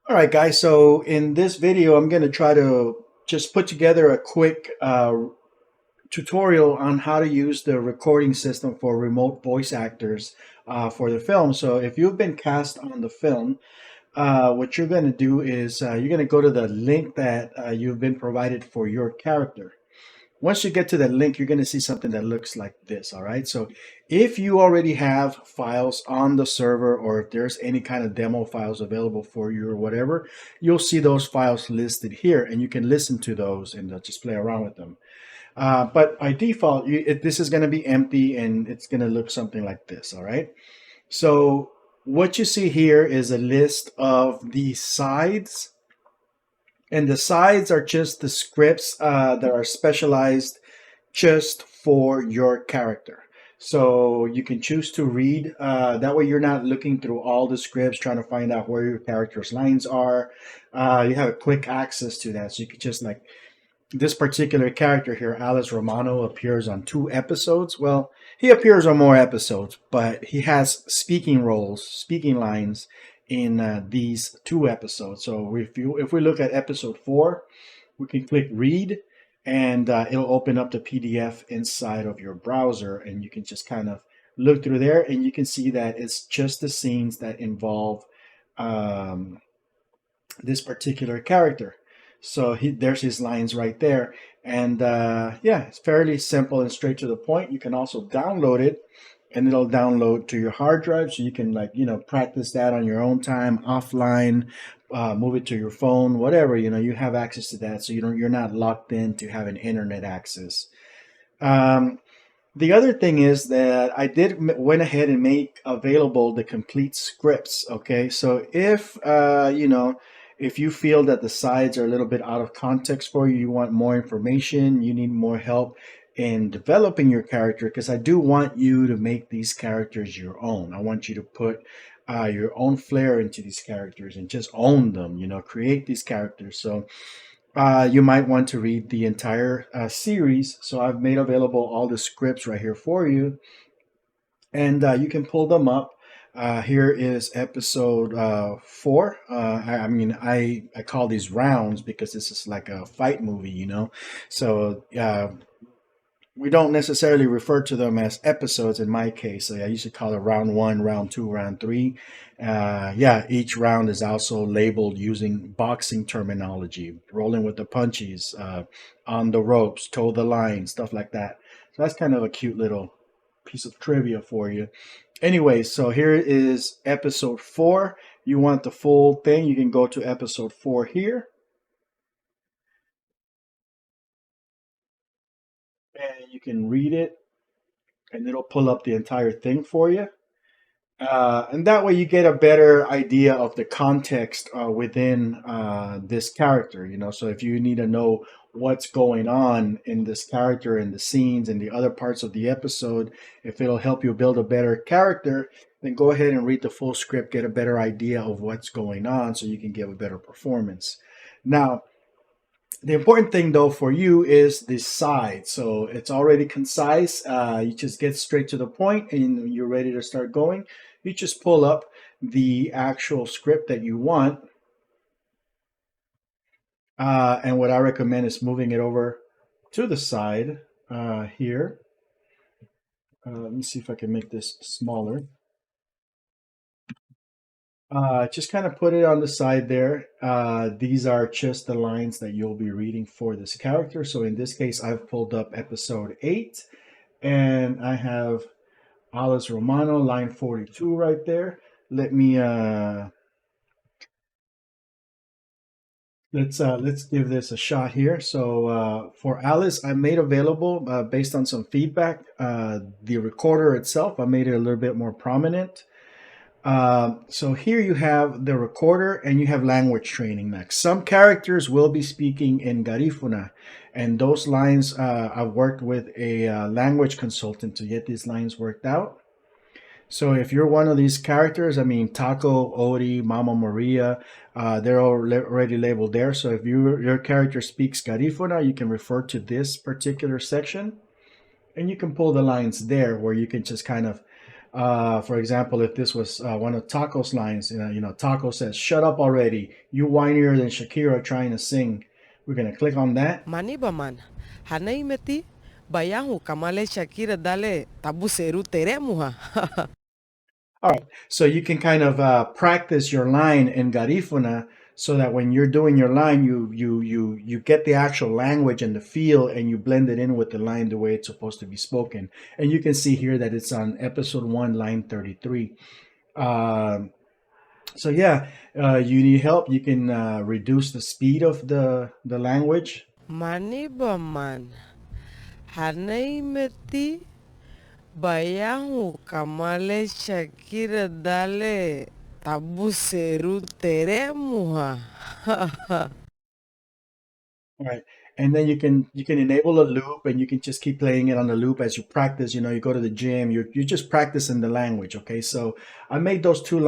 All right, guys. So in this video, I'm going to try to just put together a quick tutorial on how to use the recording system for remote voice actors for the film. So if you've been cast on the film, what you're going to do is you're going to go to the link that you've been provided for your character. Once you get to the link, you're going to see something that looks like this. All right. So if you already have files on the server, or if there's any kind of demo files available for you or whatever, you'll see those files listed here and you can listen to those and just play around with them. But by default, this is going to be empty and it's going to look something like this. All right. So what you see here is a list of the sides, and the sides are just the scripts that are specialized just for your character. So you can choose to read. That way you're not looking through all the scripts trying to find out where your character's lines are. You have a quick access to that. So you could just like this particular character here, Alice Romano, appears on 2 episodes. Well, he appears on more episodes, but he has speaking roles, speaking lines in these 2 episodes. So if we look at episode 4, we can click read, and it'll open up the PDF inside of your browser, and you can just kind of look through there, and you can see that it's just the scenes that involve um, this particular character. So there's his lines right there. And yeah, it's fairly simple and straight to the point. You can also download it, and it'll download to your hard drive, so you can, like, practice that on your own time, offline, move it to your phone, whatever. You have access to that, so you're not locked in to having internet access. Um, the other thing is that I went ahead and make available the complete scripts. Okay, so if you feel that the sides are a little bit out of context for you, you want more information, you need more help in developing your character, because I do want you to make these characters your own. I want you to put your own flair into these characters and just own them. Create these characters. So you might want to read the entire series. So I've made available all the scripts right here for you, and you can pull them up. Here is episode 4. I call these rounds because this is like a fight movie. So we don't necessarily refer to them as episodes in my case. So I usually call it round 1, round 2, round 3. Yeah, each round is also labeled using boxing terminology, rolling with the punches, on the ropes, toe the line, stuff like that. So that's kind of a cute little piece of trivia for you. Anyway, so here is episode 4. You want the full thing, you can go to episode 4 here, and you can read it, and it'll pull up the entire thing for you. And that way you get a better idea of the context within this character. So if you need to know what's going on in this character and the scenes and the other parts of the episode, if it'll help you build a better character, then go ahead and read the full script, get a better idea of what's going on so you can give a better performance. Now, the important thing though for you is the side. So it's already concise. You just get straight to the point and you're ready to start going. You just pull up the actual script that you want. And what I recommend is moving it over to the side here. Let me see if I can make this smaller. Just kind of put it on the side there. These are just the lines that you'll be reading for this character. So in this case, I've pulled up episode 8, and I have Alice Romano, line 42 right there. Let me let's give this a shot here. So for Alice, I made available based on some feedback. The recorder itself, I made it a little bit more prominent. So here you have the recorder and you have language training next. Some characters will be speaking in Garifuna, and those lines, I've worked with a language consultant to get these lines worked out. So if you're one of these characters, I mean, Taco, Odi, Mama Maria, they're already labeled there. So if your character speaks Garifuna, you can refer to this particular section, and you can pull the lines there where you can just kind of For example, if this was one of Taco's lines, Taco says, "Shut up already! You whinier than Shakira trying to sing." We're gonna click on that. Maniba man, hanay meti, bayangu kamale Shakira dale tabu seru teremuha. All right, so you can kind of practice your line in Garifuna, so that when you're doing your line, you get the actual language and the feel, and you blend it in with the line the way it's supposed to be spoken. And you can see here that it's on episode one, line 33. Um, so yeah, you need help. You can reduce the speed of the language. Maniba man, hanay meti, bayangu kamale Shakira dale tabu seru teremuha. Right. And then you can enable a loop, and you can just keep playing it on the loop as you practice. You go to the gym, you're just practicing the language. Okay. So I made those two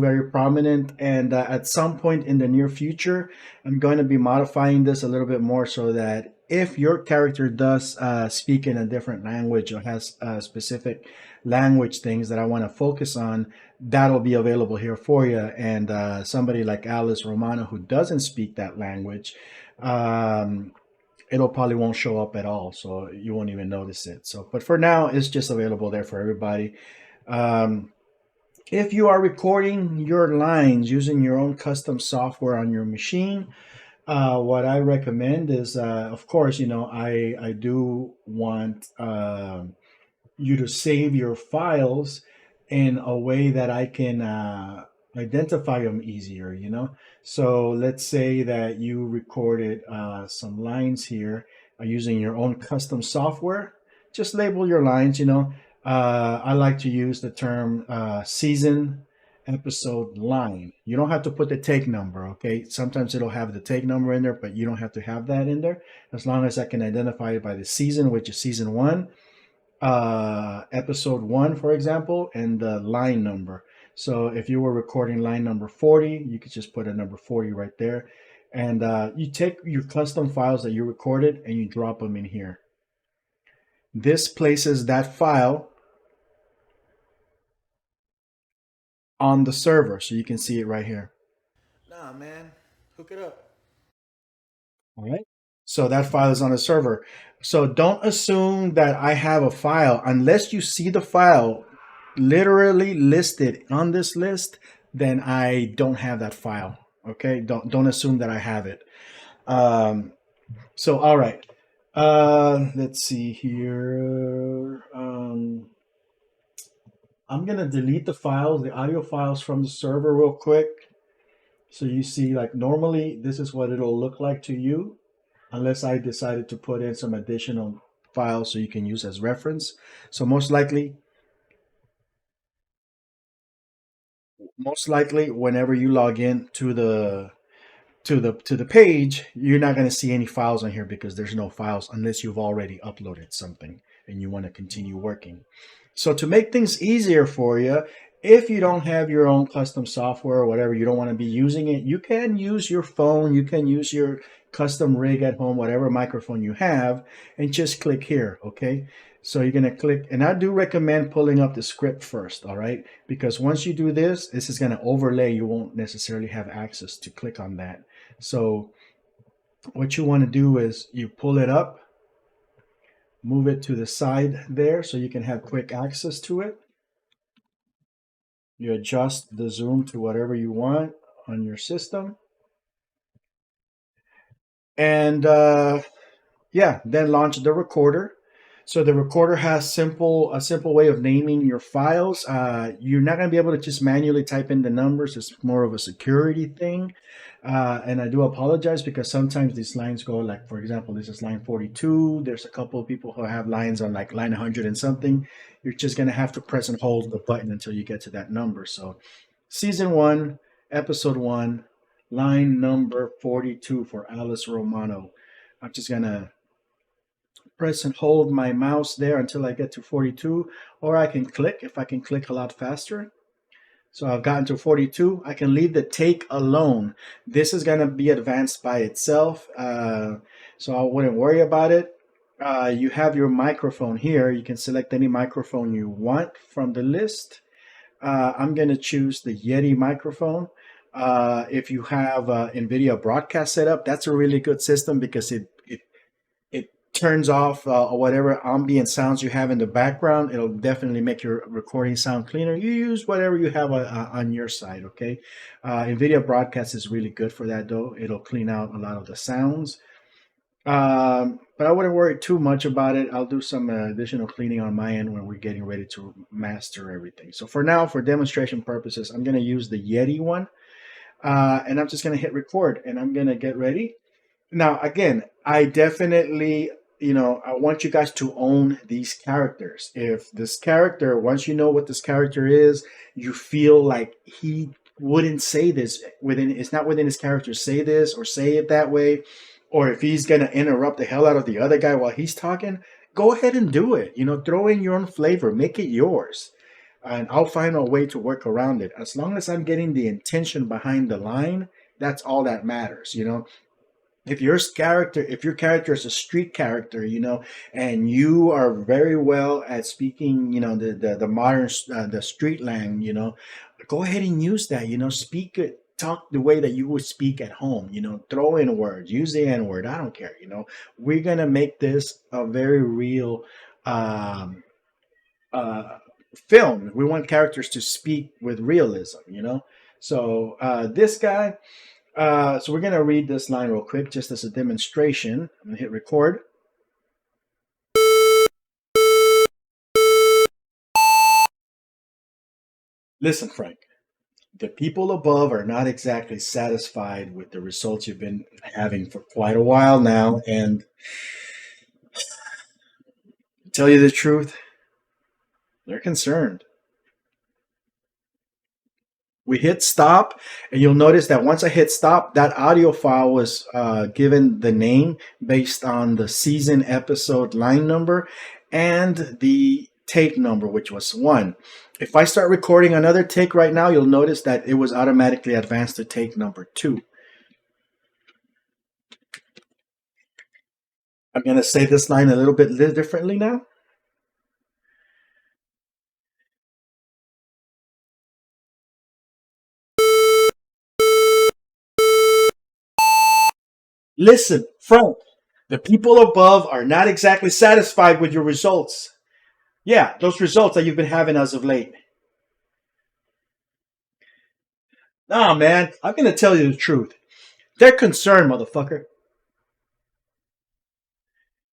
very prominent, and at some point in the near future, I'm going to be modifying this a little bit more, so that if your character does speak in a different language, or has specific language things that I want to focus on, that'll be available here for you. And somebody like Alice Romano, who doesn't speak that language, um, it'll probably won't show up at all, so you won't even notice it. So, but for now, it's just available there for everybody. Um, if you are recording your lines using your own custom software on your machine, what I recommend is, of course, I do want you to save your files in a way that I can identify them easier. So let's say that you recorded some lines here using your own custom software. Just label your lines. I like to use the term season episode line. You don't have to put the take number, okay? Sometimes it'll have the take number in there, but you don't have to have that in there, as long as I can identify it by the season, which is season one, episode one, for example, and the line number. So if you were recording line number 40, you could just put a number 40 right there. And you take your custom files that you recorded and you drop them in here. This places that file on the server, so you can see it right here. Nah, man, hook it up. All right. So that file is on the server. So don't assume that I have a file unless you see the file literally listed on this list. Then I don't have that file. Okay. Don't assume that I have it. So all right. Let's see here. I'm gonna delete the files, the audio files from the server real quick. So you see, like, normally this is what it'll look like to you, unless I decided to put in some additional files so you can use as reference. So most likely whenever you log in to the page, you're not going to see any files on here, because there's no files unless you've already uploaded something and you want to continue working. So to make things easier for you, if you don't have your own custom software or whatever, you don't want to be using it, you can use your phone, you can use your custom rig at home, whatever microphone you have, and just click here, okay? So you're going to click, and I do recommend pulling up the script first, all right? Because once you do this, this is going to overlay. You won't necessarily have access to click on that. So what you want to do is you pull it up, move it to the side there so you can have quick access to it. You adjust the zoom to whatever you want on your system. And yeah, then launch the recorder. So the recorder has a simple way of naming your files. You're not going to be able to just manually type in the numbers. It's more of a security thing. And I do apologize, because sometimes these lines go, like, for example, this is line 42. There's a couple of people who have lines on like line 100 and something. You're just going to have to press and hold the button until you get to that number. So season one, episode one, line number 42 for Alice Romano. I'm just going to press and hold my mouse there until I get to 42, or I can click if I can click a lot faster. So I've gotten to 42. I can leave the take alone. This is going to be advanced by itself, so I wouldn't worry about it. You have your microphone here. You can select any microphone you want from the list. I'm going to choose the Yeti microphone. If you have NVIDIA broadcast setup, that's a really good system because it turns off whatever ambient sounds you have in the background. It'll definitely make your recording sound cleaner. You use whatever you have on your side, okay? NVIDIA broadcast is really good for that, though. It'll clean out a lot of the sounds. But I wouldn't worry too much about it. I'll do some additional cleaning on my end when we're getting ready to master everything. So for now, for demonstration purposes, I'm going to use the Yeti one. And I'm just going to hit record and I'm going to get ready. Now, again, I definitely, I want you guys to own these characters. If this character, once you know what this character is, you feel like he wouldn't say this it's not within his character, say this or say it that way, or if he's going to interrupt the hell out of the other guy while he's talking, go ahead and do it. Throw in your own flavor, make it yours. And I'll find a way to work around it. As long as I'm getting the intention behind the line, that's all that matters. If your character is a street character, and you are very well at speaking, the modern the street lang, go ahead and use that. Speak it, talk the way that you would speak at home. Throw in words, use the N word. I don't care. We're gonna make this a very real um, uh, film. We want characters to speak with realism. So this guy. So we're going to read this line real quick just as a demonstration. I'm going to hit record. Listen, Frank, the people above are not exactly satisfied with the results you've been having for quite a while now. And to tell you the truth, they're concerned. We hit stop, and you'll notice that once I hit stop, that audio file was given the name based on the season episode line number and the take number, which was 1. If I start recording another take right now, you'll notice that it was automatically advanced to take number 2. I'm going to say this line a little bit differently now. Listen, Frank, the people above are not exactly satisfied with your results. Yeah, those results that you've been having as of late. Nah, man, I'm going to tell you the truth. They're concerned, motherfucker.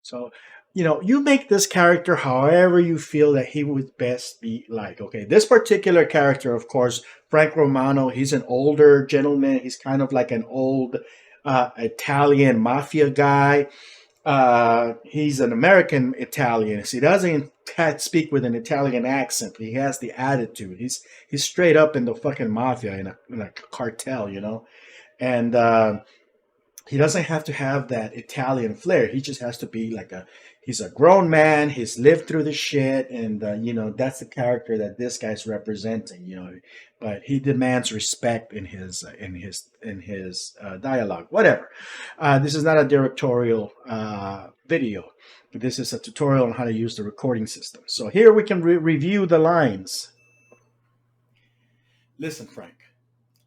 So, you make this character however you feel that he would best be like. Okay, this particular character, of course, Frank Romano, he's an older gentleman. He's kind of like an old Italian mafia guy. He's an American Italian. So he doesn't speak with an Italian accent. He has the attitude. He's straight up in the fucking mafia in a cartel, and he doesn't have to have that Italian flair. He just has to be like he's a grown man. He's lived through the shit, and that's the character that this guy's representing. But he demands respect in his dialogue. Whatever. This is not a directorial video. This is a tutorial on how to use the recording system. So here we can review the lines. Listen, Frank.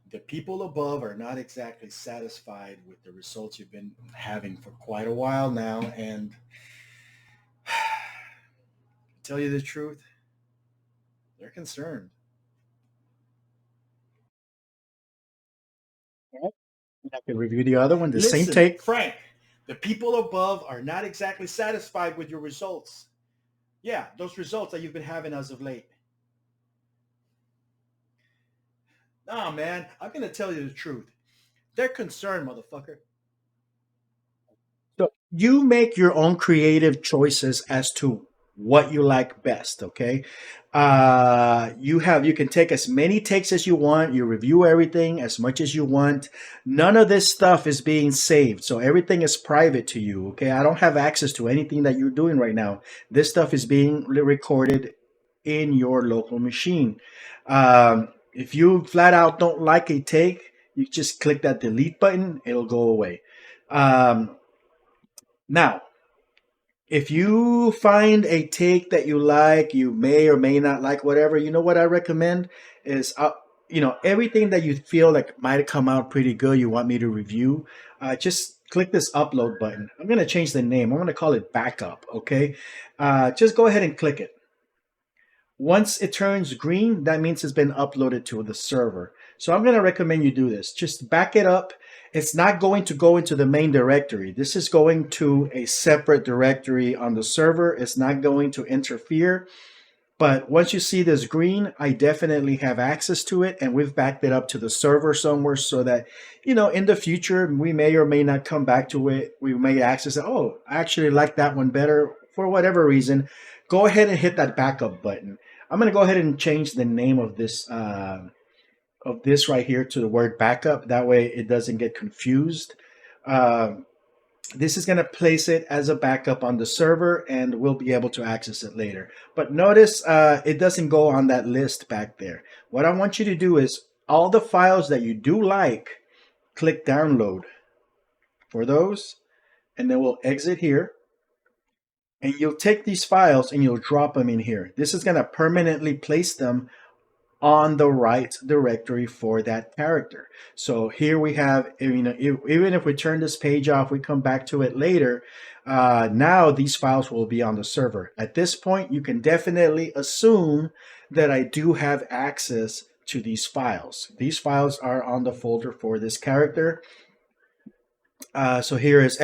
The people above are not exactly satisfied with the results you've been having for quite a while now, and to tell you the truth, they're concerned. Right? I can review the other one, the same take. Frank, the people above are not exactly satisfied with your results. Yeah, those results that you've been having as of late. Nah, man, I'm going to tell you the truth. They're concerned, motherfucker. So you make your own creative choices as to what you like best. Okay, you can take as many takes as you want. You review everything as much as you want. None of this stuff is being saved, so everything is private to you. Okay, I don't have access to anything that you're doing right now. This stuff is being recorded in your local machine. If you flat out don't like a take, you just click that delete button. It'll go away. Now, If you find a take that you like, you may or may not like, whatever, you know what I recommend is, everything that you feel like might come out pretty good, you want me to review, just click this upload button. I'm going to change the name. I'm going to call it backup. Okay. Just go ahead and click it. Once it turns green, that means it's been uploaded to the server. So I'm going to recommend you do this. Just back it up. It's not going to go into the main directory. This is going to a separate directory on the server. It's not going to interfere. But once you see this green, I definitely have access to it, and we've backed it up to the server somewhere so that, in the future, we may or may not come back to it. We may access it. Oh, I actually like that one better for whatever reason. Go ahead and hit that backup button. I'm going to go ahead and change the name of this right here to the word backup. That way it doesn't get confused. Uh, this is going to place it as a backup on the server, and we'll be able to access it later. But notice it doesn't go on that list back there. What I want you to do is all the files that you do like, click download for those, and then we'll exit here. And you'll take these files and you'll drop them in here. This is going to permanently place them on the right directory for that character. So here we have, even if we turn this page off, we come back to it later. Now these files will be on the server. At this point, you can definitely assume that I do have access to these files. These files are on the folder for this character. So here is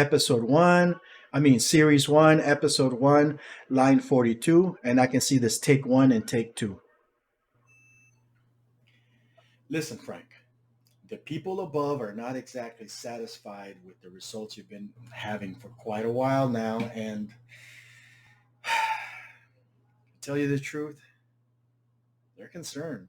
series 1, episode 1, line 42, and I can see this take 1 and take 2. Listen, Frank, the people above are not exactly satisfied with the results you've been having for quite a while now, and to tell you the truth, they're concerned.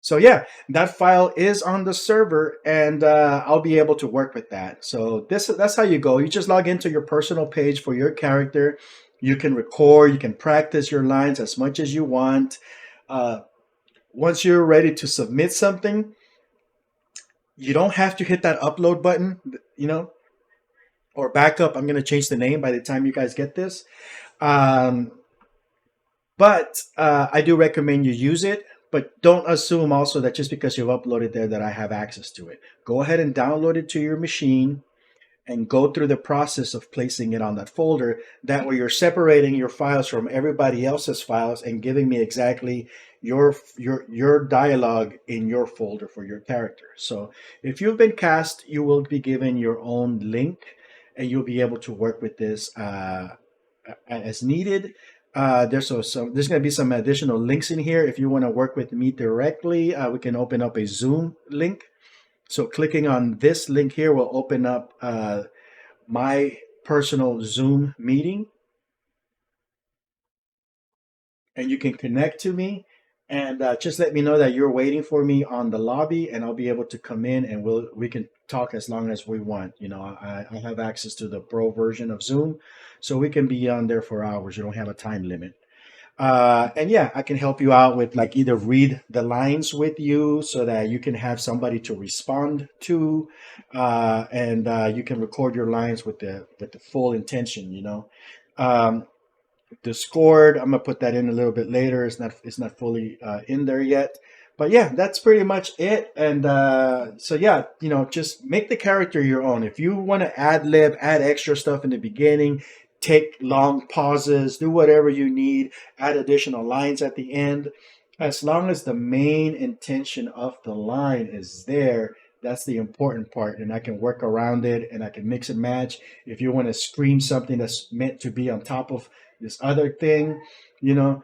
So yeah, that file is on the server, and I'll be able to work with that. So that's how you go. You just log into your personal page for your character. You can record, you can practice your lines as much as you want. Once you're ready to submit something, you don't have to hit that upload button, or backup. I'm going to change the name by the time you guys get this. Um, but I do recommend you use it. But don't assume also that just because you've uploaded there that I have access to it. Go ahead and download it to your machine and go through the process of placing it on that folder. That way you're separating your files from everybody else's files and giving me exactly your dialogue in your folder for your character. So if you've been cast, you will be given your own link, and you'll be able to work with this as needed. There's going to be some additional links in here. If you want to work with me directly, we can open up a Zoom link. So clicking on this link here will open up my personal Zoom meeting, and you can connect to me, and just let me know that you're waiting for me on the lobby, and I'll be able to come in, and we can talk as long as we want. I have access to the pro version of Zoom, so we can be on there for hours. You don't have a time limit. And yeah, I can help you out with like either read the lines with you so that you can have somebody to respond to, and you can record your lines with the full intention. Discord, I'm gonna put that in a little bit later. It's not fully in there yet, but yeah, that's pretty much it. And so yeah, just make the character your own. If you want to ad lib, add extra stuff in the beginning, take long pauses, do whatever you need, add additional lines at the end. As long as the main intention of the line is there, that's the important part, and I can work around it, and I can mix and match. If you want to scream something that's meant to be on top of this other thing, you know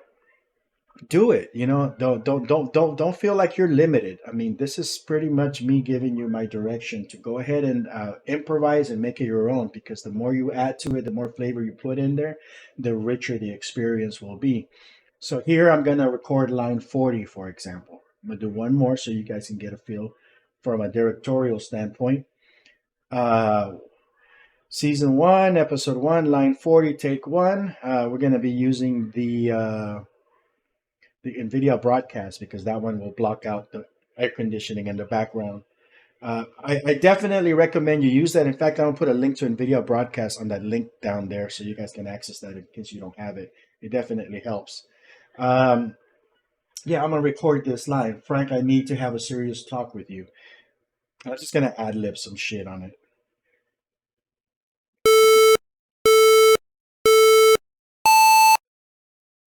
do it. Don't feel like you're limited. I mean, this is pretty much me giving you my direction to go ahead and improvise and make it your own, because the more you add to it, the more flavor you put in there, the richer the experience will be. So here I'm going to record line 40, for example. I'm going to do one more so you guys can get a feel from a directorial standpoint. uh, Season 1, Episode 1, line 40, take 1. We're going to be using the NVIDIA broadcast, because that one will block out the air conditioning in the background. I definitely recommend you use that. In fact, I'm gonna put a link to NVIDIA broadcast on that link down there, so you guys can access that in case you don't have it. It definitely helps. Um, yeah, I'm gonna record this live, Frank. I need to have a serious talk with you. I'm just gonna ad lib some shit on it.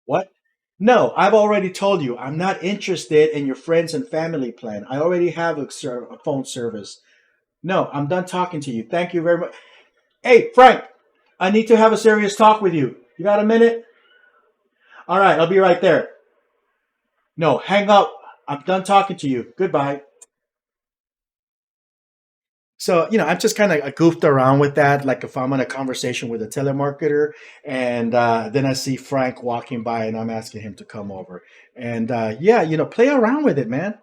What? No, I've already told you I'm not interested in your friends and family plan. I already have a phone service. No, I'm done talking to you. Thank you very much. Hey, Frank, I need to have a serious talk with you. You got a minute? All right, I'll be right there. No, hang up. I'm done talking to you. Goodbye. So, I'm just kind of goofed around with that. Like if I'm in a conversation with a telemarketer and then I see Frank walking by and I'm asking him to come over. And yeah, play around with it, man.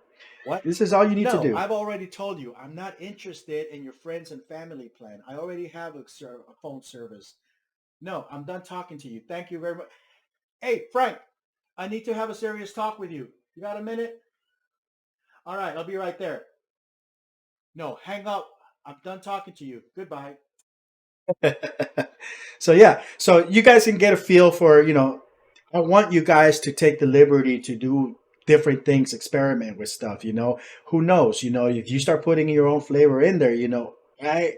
What? This is all you need to No, do. I've already told you I'm not interested in your friends and family plan. I already have a phone service. No, I'm done talking to you. Thank you very much. Hey, Frank, I need to have a serious talk with you. You got a minute? All right, I'll be right there. No, hang up. I'm done talking to you. Goodbye. So yeah, so you guys can get a feel for, I want you guys to take the liberty to do different things, experiment with stuff, Who knows, if you start putting your own flavor in there, I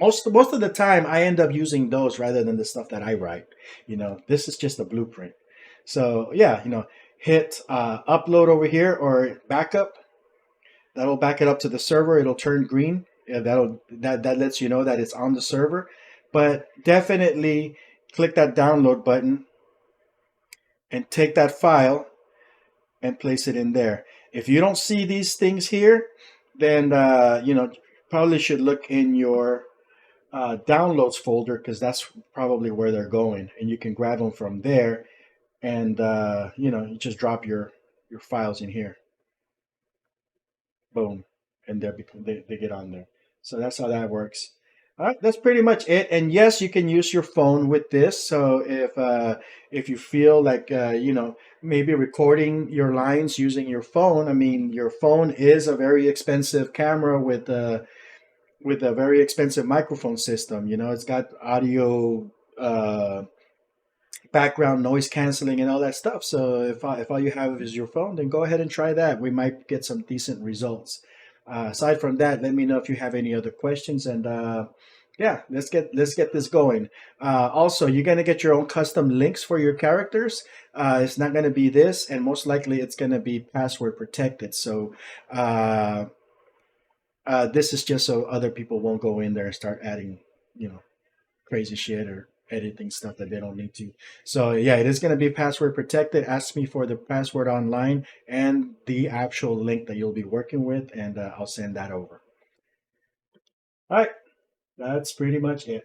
most of the time I end up using those rather than the stuff that I write. This is just a blueprint. So yeah, hit upload over here or backup. That'll back it up to the server. It'll turn green. Yeah, that lets you know that it's on the server. But definitely click that download button and take that file and place it in there. If you don't see these things here, then probably should look in your downloads folder because that's probably where they're going, and you can grab them from there. And you just drop your files in here. Boom, and they get on there. So that's how that works. All right, that's pretty much it. And yes, you can use your phone with this. So if you feel like maybe recording your lines using your phone, I mean, your phone is a very expensive camera with a very expensive microphone system. It's got audio. Background noise canceling and all that stuff. So if all you have is your phone, then go ahead and try that. We might get some decent results. Aside from that, let me know if you have any other questions. And yeah, let's get this going. Also, you're gonna get your own custom links for your characters. It's not gonna be this, and most likely it's gonna be password protected. So this is just so other people won't go in there and start adding, crazy shit or editing stuff that they don't need to. So yeah, it is going to be password protected. Ask me for the password online and the actual link that you'll be working with, and I'll send that over. All right, that's pretty much it.